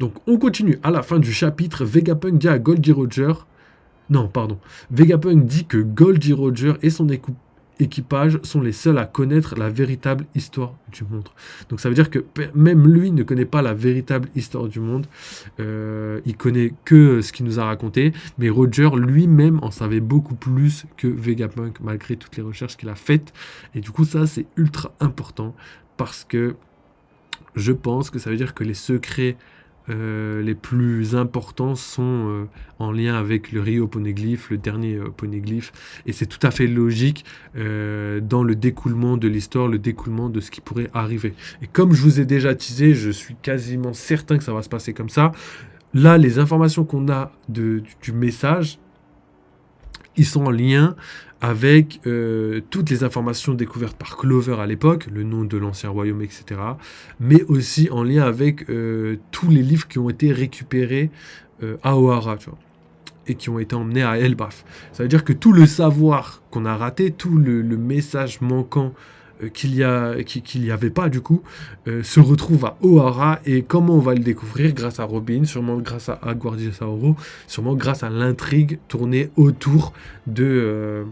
Donc on continue. À la fin du chapitre, Vegapunk dit à Goldie Roger... Non, pardon. Vegapunk dit que Goldie Roger et son équipage sont les seuls à connaître la véritable histoire du monde. Donc ça veut dire que même lui ne connaît pas la véritable histoire du monde. Il connaît que ce qu'il nous a raconté. Mais Roger lui-même en savait beaucoup plus que Vegapunk, malgré toutes les recherches qu'il a faites. Et du coup, ça, c'est ultra important. Parce que je pense que ça veut dire que les secrets les plus importants sont en lien avec le Rio Poneglyph, le dernier Poneglyph, et c'est tout à fait logique dans le découlement de l'histoire, le découlement de ce qui pourrait arriver. Et comme je vous ai déjà teasé, je suis quasiment certain que ça va se passer comme ça. Là, les informations qu'on a du message, ils sont en lien avec toutes les informations découvertes par Clover à l'époque, le nom de l'ancien royaume, etc. Mais aussi en lien avec tous les livres qui ont été récupérés à Ohara, tu vois, et qui ont été emmenés à Elbaf. Ça veut dire que tout le savoir qu'on a raté, tout le message manquant qu'il y avait pas du coup, se retrouve à Ohara. Et comment on va le découvrir? Grâce à Robin, sûrement grâce à Aguardisauro, sûrement grâce à l'intrigue tournée autour de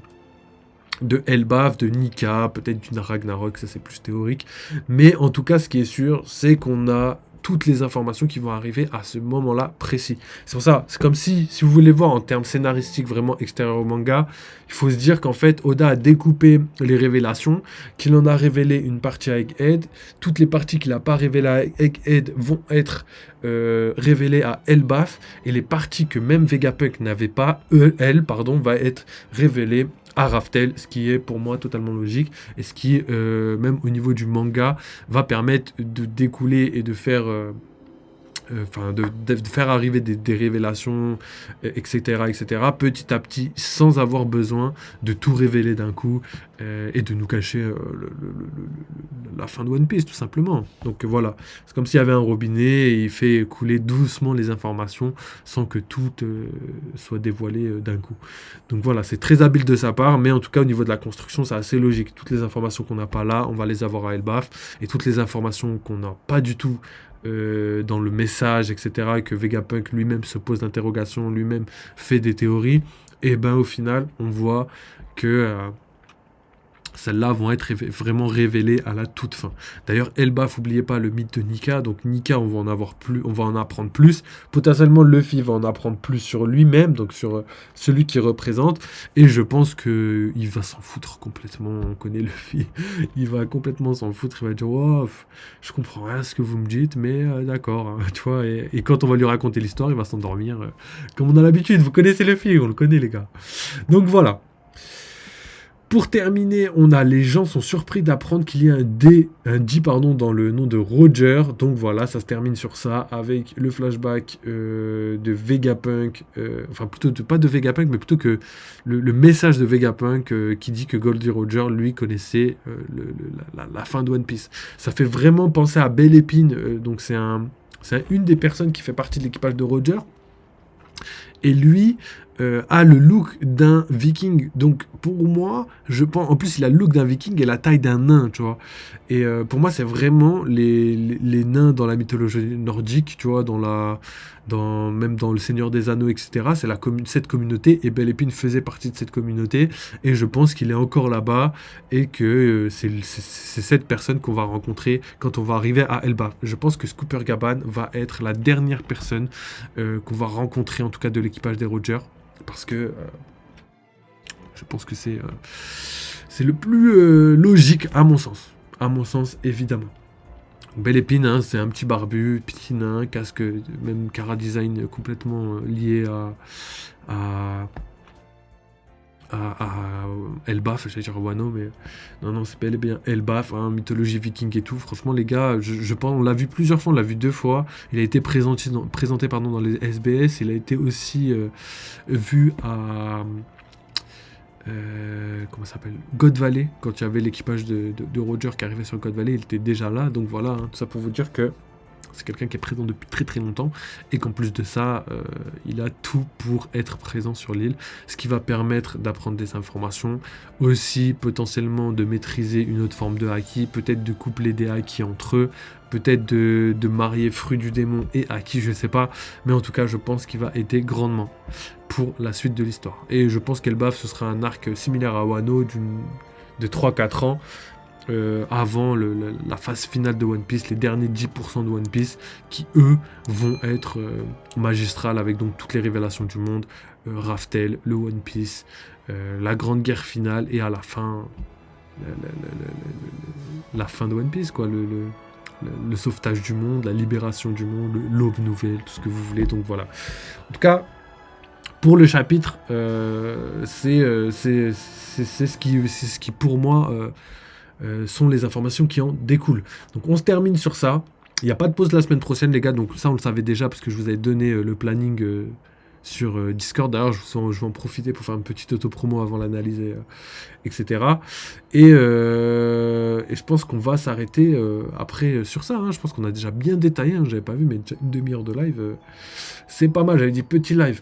Elbaf, de Nika, peut-être d'une Ragnarok, ça c'est plus théorique. Mais en tout cas, ce qui est sûr, c'est qu'on a toutes les informations qui vont arriver à ce moment-là précis. C'est pour ça, c'est comme si vous voulez voir en termes scénaristiques vraiment extérieurs au manga, il faut se dire qu'en fait, Oda a découpé les révélations, qu'il en a révélé une partie à Egghead, toutes les parties qu'il n'a pas révélées à Egghead vont être révélées à Elbaf, et les parties que même Vegapunk n'avait pas, va être révélée à Raftel, ce qui est pour moi totalement logique et ce qui, même au niveau du manga, va permettre de découler et de faire, de faire arriver des révélations, etc., petit à petit, sans avoir besoin de tout révéler d'un coup et de nous cacher la fin de One Piece, tout simplement. Donc voilà, c'est comme s'il y avait un robinet et il fait couler doucement les informations sans que tout soit dévoilé d'un coup. Donc voilà, c'est très habile de sa part, mais en tout cas, au niveau de la construction, c'est assez logique. Toutes les informations qu'on n'a pas là, on va les avoir à Elbaf, et toutes les informations qu'on n'a pas du tout dans le message, etc., et que Vegapunk lui-même se pose d'interrogations, lui-même fait des théories, et ben au final, on voit que celles-là vont être vraiment révélées à la toute fin. D'ailleurs, Elbaf, n'oubliez pas le mythe de Nika. Donc Nika, on va en apprendre plus. Potentiellement, Luffy va en apprendre plus sur lui-même, donc sur celui qu'il représente. Et je pense que il va s'en foutre complètement. On connaît Luffy. Il va complètement s'en foutre. Il va dire, oh, je comprends rien à ce que vous me dites, mais d'accord. Hein, tu vois. Et quand on va lui raconter l'histoire, il va s'endormir. Comme on a l'habitude. Vous connaissez Luffy, on le connaît, les gars. Donc voilà. Pour terminer, les gens sont surpris d'apprendre qu'il y a un D dans le nom de Roger. Donc voilà, ça se termine sur ça avec le flashback de Vegapunk. Enfin, plutôt pas de Vegapunk, mais plutôt que le message de Vegapunk qui dit que Goldie Roger, lui, connaissait la fin de One Piece. Ça fait vraiment penser à Belle Épine. Donc c'est une des personnes qui fait partie de l'équipage de Roger. Et lui a le look d'un viking. Donc pour moi, je pense... En plus, il a le look d'un viking et la taille d'un nain, tu vois. Et pour moi, c'est vraiment les nains dans la mythologie nordique, tu vois, même dans Le Seigneur des Anneaux, etc. C'est cette communauté, et Belle Épine faisait partie de cette communauté. Et je pense qu'il est encore là-bas et que c'est cette personne qu'on va rencontrer quand on va arriver à Elbaf. Je pense que Scooper Gaban va être la dernière personne qu'on va rencontrer, en tout cas de l'équipage des Rogers. Parce que je pense que c'est le plus logique à mon sens. À mon sens, évidemment. Belle Épine, hein, c'est un petit barbu, petit nain, casque, même cara design complètement lié à Elbaf, j'allais dire Wano, mais non, c'est bel et bien Elbaf, hein, mythologie viking et tout. Franchement, les gars, je pense, on l'a vu plusieurs fois, on l'a vu 2 fois. Il a été présenté dans les SBS, il a été aussi vu à comment ça s'appelle, God Valley, quand il y avait l'équipage de Roger qui arrivait sur God Valley, il était déjà là. Donc voilà, hein, tout ça pour vous dire que C'est quelqu'un qui est présent depuis très très longtemps et qu'en plus de ça, il a tout pour être présent sur l'île, ce qui va permettre d'apprendre des informations, aussi potentiellement de maîtriser une autre forme de haki, peut-être de coupler des haki entre eux, peut-être de marier fruit du démon et haki, je sais pas, mais en tout cas je pense qu'il va aider grandement pour la suite de l'histoire. Et je pense qu'Elbaf ce sera un arc similaire à Wano de 3-4 ans, avant la phase finale de One Piece, les derniers 10% de One Piece, qui eux vont être magistrales avec donc toutes les révélations du monde, Raftel, le One Piece, la grande guerre finale et à la fin, la fin de One Piece, quoi, le sauvetage du monde, la libération du monde, l'aube nouvelle, tout ce que vous voulez. Donc voilà. En tout cas, pour le chapitre, c'est ce qui pour moi sont les informations qui en découlent. Donc on se termine sur ça. Il n'y a pas de pause la semaine prochaine, les gars. Donc ça, on le savait déjà parce que je vous avais donné le planning sur Discord. D'ailleurs, je vais en profiter pour faire une petite auto-promo avant l'analyse, etc. Et je pense qu'on va s'arrêter après sur ça. Hein. Je pense qu'on a déjà bien détaillé. Hein. J'avais pas vu, mais déjà une demi-heure de live, c'est pas mal. J'avais dit petit live.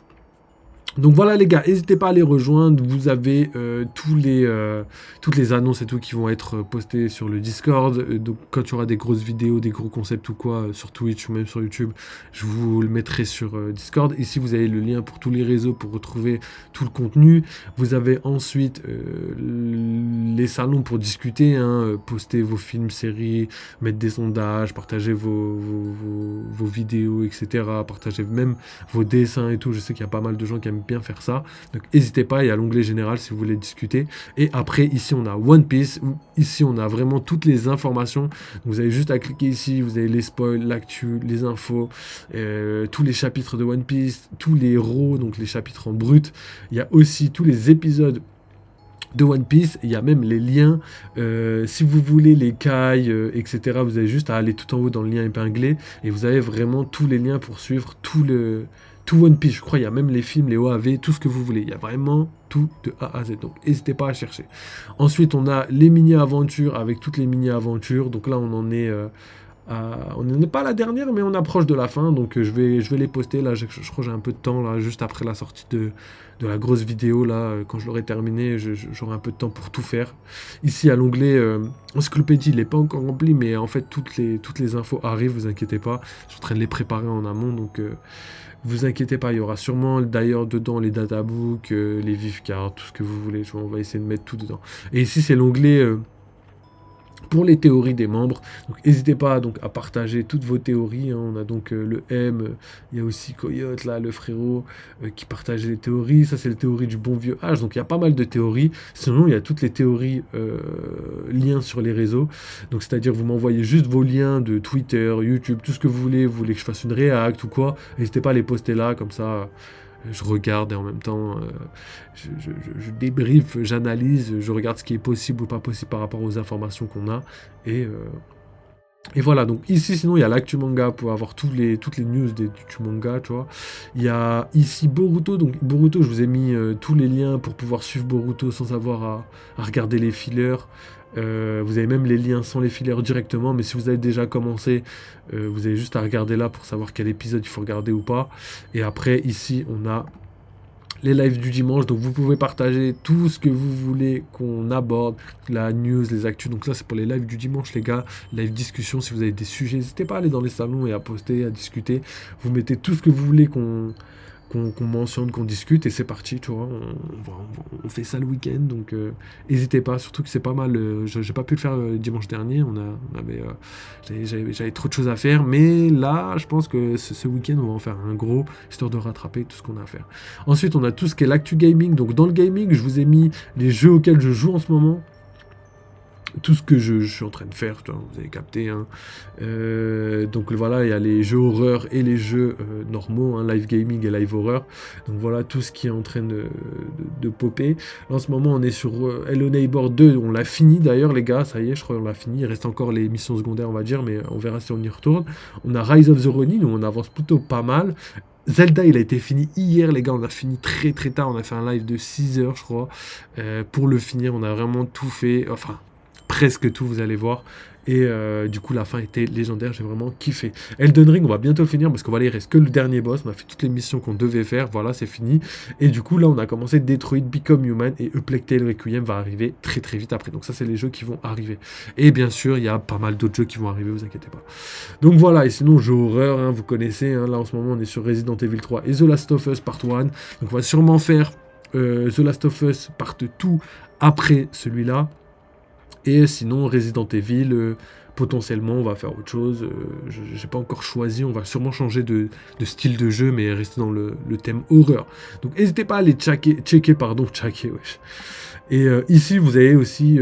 Donc voilà les gars, n'hésitez pas à les rejoindre, vous avez toutes les annonces et tout qui vont être postées sur le Discord, donc quand il y aura des grosses vidéos, des gros concepts ou quoi, sur Twitch ou même sur YouTube, je vous le mettrai sur Discord. Ici vous avez le lien pour tous les réseaux pour retrouver tout le contenu. Vous avez ensuite les salons pour discuter, hein, poster vos films, séries, mettre des sondages, partager vos vidéos, etc. Partager même vos dessins et tout, je sais qu'il y a pas mal de gens qui aiment bien faire ça, donc n'hésitez pas, il y a l'onglet général si vous voulez discuter. Et après ici on a One Piece, où ici on a vraiment toutes les informations, vous avez juste à cliquer ici, vous avez les spoils, l'actu, les infos, tous les chapitres de One Piece, tous les raws, donc les chapitres en brut, il y a aussi tous les épisodes de One Piece, il y a même les liens, si vous voulez les cailles, etc., vous avez juste à aller tout en haut dans le lien épinglé, et vous avez vraiment tous les liens pour suivre tout One Piece. Je crois il y a même les films, les OAV, tout ce que vous voulez, il y a vraiment tout de A à Z, donc n'hésitez pas à chercher. Ensuite on a les mini-aventures avec toutes les mini-aventures, donc là on en est... on n'est pas à la dernière, mais on approche de la fin, donc je vais les poster. Là, je crois que j'ai un peu de temps, là, juste après la sortie de la grosse vidéo. Là, quand je l'aurai terminé, j'aurai un peu de temps pour tout faire. Ici, à l'onglet encyclopédie, il n'est pas encore rempli, mais en fait, toutes les infos arrivent, vous inquiétez pas. Je suis en train de les préparer en amont, donc vous inquiétez pas. Il y aura sûrement d'ailleurs dedans les databooks, les vivcards, tout ce que vous voulez. On va essayer de mettre tout dedans. Et ici, c'est l'onglet... pour les théories des membres, donc n'hésitez pas donc à partager toutes vos théories, hein. On a donc le M, il y a aussi Coyote là, le frérot, qui partage les théories, ça c'est les théories du bon vieux âge, donc il y a pas mal de théories, sinon il y a toutes les théories liens sur les réseaux, donc c'est-à-dire vous m'envoyez juste vos liens de Twitter, YouTube, tout ce que vous voulez que je fasse une réact ou quoi, n'hésitez pas à les poster là, comme ça... je regarde et en même temps je débriefe, j'analyse, je regarde ce qui est possible ou pas possible par rapport aux informations qu'on a et voilà. Donc ici sinon il y a l'actu manga pour avoir toutes les news du manga, tu vois. Il y a ici Boruto, donc Boruto je vous ai mis tous les liens pour pouvoir suivre Boruto sans avoir à regarder les fillers. Vous avez même les liens sans les fillers directement, mais si vous avez déjà commencé, vous avez juste à regarder là pour savoir quel épisode il faut regarder ou pas. Et après ici on a les lives du dimanche, donc vous pouvez partager tout ce que vous voulez qu'on aborde, la news, les actus, donc ça c'est pour les lives du dimanche les gars, live discussion, si vous avez des sujets, n'hésitez pas à aller dans les salons et à poster, à discuter, vous mettez tout ce que vous voulez qu'on mentionne, qu'on discute, et c'est parti, tu vois, on fait ça le week-end, donc n'hésitez pas, surtout que c'est pas mal, j'ai pas pu le faire dimanche dernier, j'avais trop de choses à faire, mais là, je pense que ce week-end, on va en faire un gros, histoire de rattraper tout ce qu'on a à faire. Ensuite, on a tout ce qui est l'actu gaming, donc dans le gaming, je vous ai mis les jeux auxquels je joue en ce moment, tout ce que je suis en train de faire, vous avez capté, hein. Donc voilà, il y a les jeux horreur et les jeux normaux, hein, live gaming et live horreur, donc voilà tout ce qui est en train de popper. Là, en ce moment on est sur Hello Neighbor 2, on l'a fini d'ailleurs les gars, ça y est, je crois qu'on l'a fini, il reste encore les missions secondaires on va dire, mais on verra si on y retourne. On a Rise of the Ronin, où on avance plutôt pas mal. Zelda, il a été fini hier, les gars, on a fini très très tard, on a fait un live de 6 heures, je crois, pour le finir, on a vraiment tout fait, enfin, presque tout, vous allez voir. Et du coup, la fin était légendaire, j'ai vraiment kiffé. Elden Ring, on va bientôt le finir parce que voilà, il reste que le dernier boss. On a fait toutes les missions qu'on devait faire, voilà, c'est fini. Et du coup, là, on a commencé Detroit Become Human et A Plague Tale Requiem va arriver très très vite après. Donc, ça, c'est les jeux qui vont arriver. Et bien sûr, il y a pas mal d'autres jeux qui vont arriver, vous inquiétez pas. Donc voilà, et sinon, jeu horreur, hein, vous connaissez, hein, là en ce moment, on est sur Resident Evil 3 et The Last of Us Part 1. Donc, on va sûrement faire The Last of Us Part 2 après celui-là. Et sinon, Resident Evil, potentiellement, on va faire autre chose. Je n'ai pas encore choisi. On va sûrement changer de style de jeu, mais rester dans le thème horreur. Donc, n'hésitez pas à aller checker, wesh. Et ici, vous avez aussi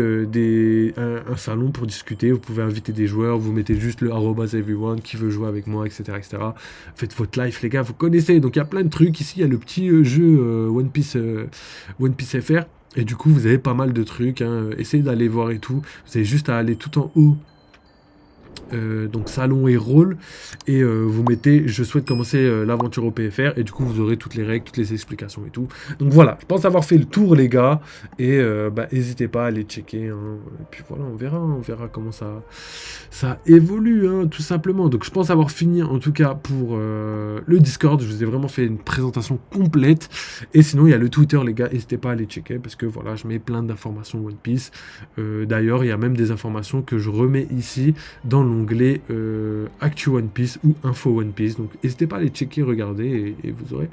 un salon pour discuter. Vous pouvez inviter des joueurs. Vous mettez juste le @everyone qui veut jouer avec moi, etc., etc. Faites votre live, les gars. Vous connaissez. Donc, il y a plein de trucs. Ici, il y a le petit jeu One Piece FR. Et du coup, vous avez pas mal de trucs, hein. Essayez d'aller voir et tout. Vous avez juste à aller tout en haut. Donc salon et rôle. Et vous mettez je souhaite commencer l'aventure au PFR. Et du coup, vous aurez toutes les règles, toutes les explications et tout. Donc voilà, je pense avoir fait le tour, les gars. Et n'hésitez pas à aller checker, hein. Et puis voilà, on verra comment ça évolue, hein, tout simplement. Donc je pense avoir fini en tout cas pour le Discord. Je vous ai vraiment fait une présentation complète. Et sinon, il y a le Twitter, les gars. N'hésitez pas à aller checker parce que voilà, je mets plein d'informations One Piece. D'ailleurs, il y a même des informations que je remets ici dans l'onglet Actu One Piece ou Info One Piece. Donc n'hésitez pas à aller checker, regarder et vous aurez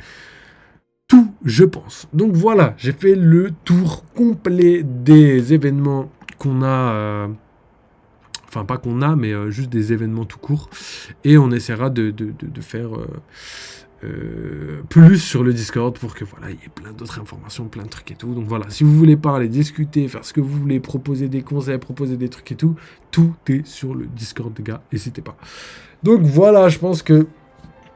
tout, je pense. Donc voilà, j'ai fait le tour complet des événements qu'on a. Enfin, pas qu'on a, mais juste des événements tout court. Et on essaiera de faire plus sur le Discord pour que voilà, il y ait plein d'autres informations, plein de trucs et tout. Donc voilà, si vous voulez parler, discuter, faire ce que vous voulez, proposer des conseils, proposer des trucs et tout est sur le Discord, les gars. N'hésitez pas. Donc voilà, je pense que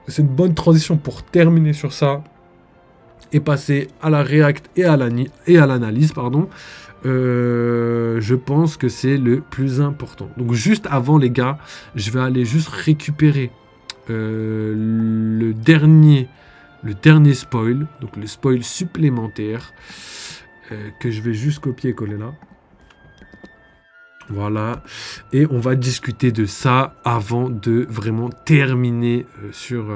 c'est une bonne transition pour terminer sur ça et passer à la react et à l'analyse, pardon. Je pense que c'est le plus important. Donc juste avant, les gars, je vais aller juste récupérer le dernier spoil, donc le spoil supplémentaire que je vais juste copier-coller là. Voilà, et on va discuter de ça avant de vraiment terminer sur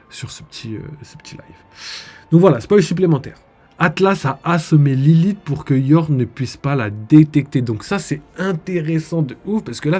ce petit live. Donc voilà, spoil supplémentaire. Atlas a assommé Lilith pour que Yorn ne puisse pas la détecter. Donc ça, c'est intéressant de ouf, parce que là,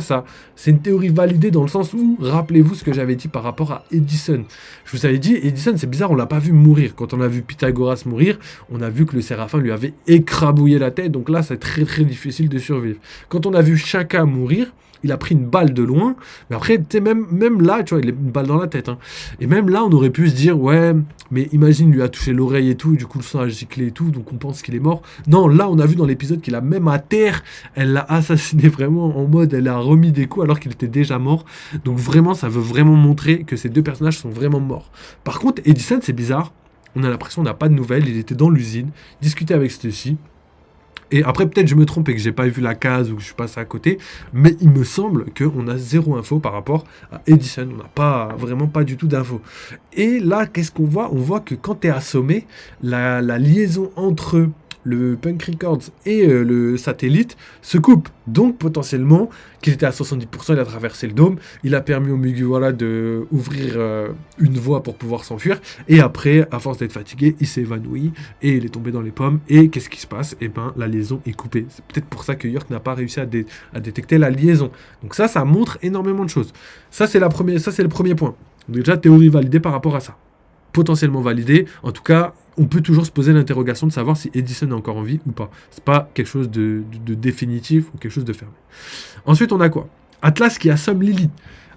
c'est une théorie validée dans le sens où, rappelez-vous ce que j'avais dit par rapport à Edison. Je vous avais dit, Edison, c'est bizarre, on l'a pas vu mourir. Quand on a vu Pythagoras mourir, on a vu que le Séraphin lui avait écrabouillé la tête, donc là, c'est très très difficile de survivre. Quand on a vu Shaka mourir, il a pris une balle de loin, mais après, tu sais, même là, tu vois, il a une balle dans la tête, hein. Et même là, on aurait pu se dire, ouais, mais imagine, il lui a touché l'oreille et tout, et du coup, le sang a giclé et tout, donc on pense qu'il est mort. Non, là, on a vu dans l'épisode qu'il a même à terre, elle l'a assassiné vraiment en mode, elle a remis des coups alors qu'il était déjà mort. Donc vraiment, ça veut vraiment montrer que ces deux personnages sont vraiment morts. Par contre, Edison, c'est bizarre, on a l'impression qu'on n'a pas de nouvelles, il était dans l'usine, discutait avec Stacy. Et après, peut-être je me trompe et que j'ai pas vu la case ou que je suis passé à côté, mais il me semble qu'on a zéro info par rapport à Edison. On n'a vraiment pas du tout d'infos. Et là, qu'est-ce qu'on voit ? On voit que quand tu es assommé, la liaison entre le Punk Records et le satellite se coupe. Donc, potentiellement, qu'il était à 70%, il a traversé le dôme. Il a permis au Mugiwara de ouvrir une voie pour pouvoir s'enfuir. Et après, à force d'être fatigué, il s'est évanoui et il est tombé dans les pommes. Et qu'est-ce qui se passe ? Eh ben, la liaison est coupée. C'est peut-être pour ça que York n'a pas réussi à détecter la liaison. Donc ça montre énormément de choses. Ça, c'est le premier point. Donc déjà, théorie validée par rapport à ça. Potentiellement validée. En tout cas, on peut toujours se poser l'interrogation de savoir si Edison est encore en vie ou pas. C'est pas quelque chose de définitif ou quelque chose de fermé. Ensuite, on a quoi ? Atlas qui assomme Lilith.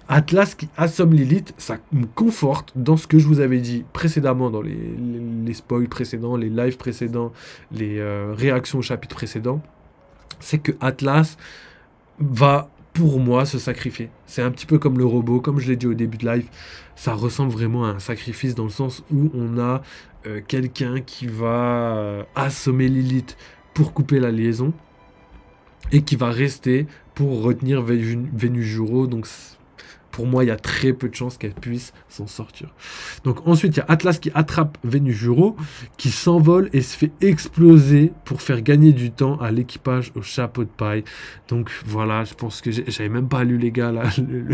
Atlas qui assomme Lilith, ça me conforte dans ce que je vous avais dit précédemment, dans les spoils précédents, les lives précédents, les réactions au chapitre précédent. C'est que Atlas va, pour moi, se sacrifier. C'est un petit peu comme le robot, comme je l'ai dit au début de live. Ça ressemble vraiment à un sacrifice dans le sens où on a quelqu'un qui va assommer Lilith pour couper la liaison et qui va rester pour retenir Venujuro. Donc pour moi, il y a très peu de chances qu'elle puisse s'en sortir. Donc ensuite, il y a Atlas qui attrape Venujuro, qui s'envole et se fait exploser pour faire gagner du temps à l'équipage au chapeau de paille. Donc voilà, je pense que j'avais même pas lu les gars là,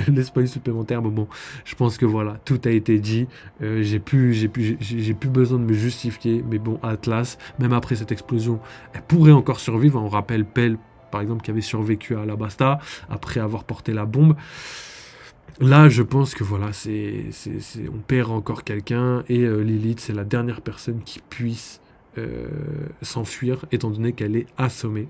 les spoils supplémentaires, mais bon, je pense que voilà, tout a été dit. J'ai plus besoin de me justifier, mais bon, Atlas, même après cette explosion, elle pourrait encore survivre. On rappelle Pell, par exemple, qui avait survécu à Alabasta après avoir porté la bombe. Là, je pense que voilà, on perd encore quelqu'un et Lilith, c'est la dernière personne qui puisse s'enfuir, étant donné qu'elle est assommée.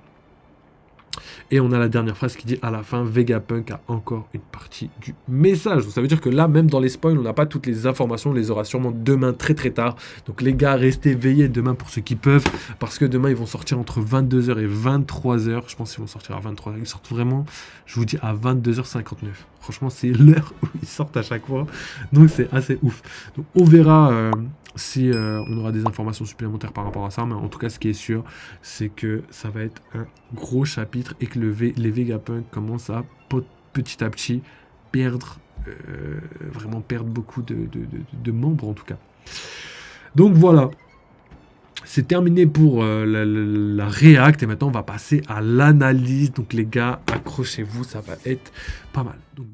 Et on a la dernière phrase qui dit à la fin, Vegapunk a encore une partie du message. Donc ça veut dire que là, même dans les spoils, on n'a pas toutes les informations, on les aura sûrement demain très très tard. Donc les gars, restez veillés demain pour ceux qui peuvent, parce que demain ils vont sortir entre 22h et 23h. Je pense qu'ils vont sortir à 23h. Ils sortent vraiment, je vous dis, à 22h59. Franchement, c'est l'heure où ils sortent à chaque fois. Donc c'est assez ouf. Donc on verra si on aura des informations supplémentaires par rapport à ça. Mais en tout cas, ce qui est sûr, c'est que ça va être un gros chapitre et que les Vegapunk commencent à petit à petit perdre, vraiment perdre beaucoup de membres en tout cas. Donc voilà. C'est terminé pour la React et maintenant on va passer à l'analyse. Donc les gars, accrochez-vous, ça va être pas mal. Donc,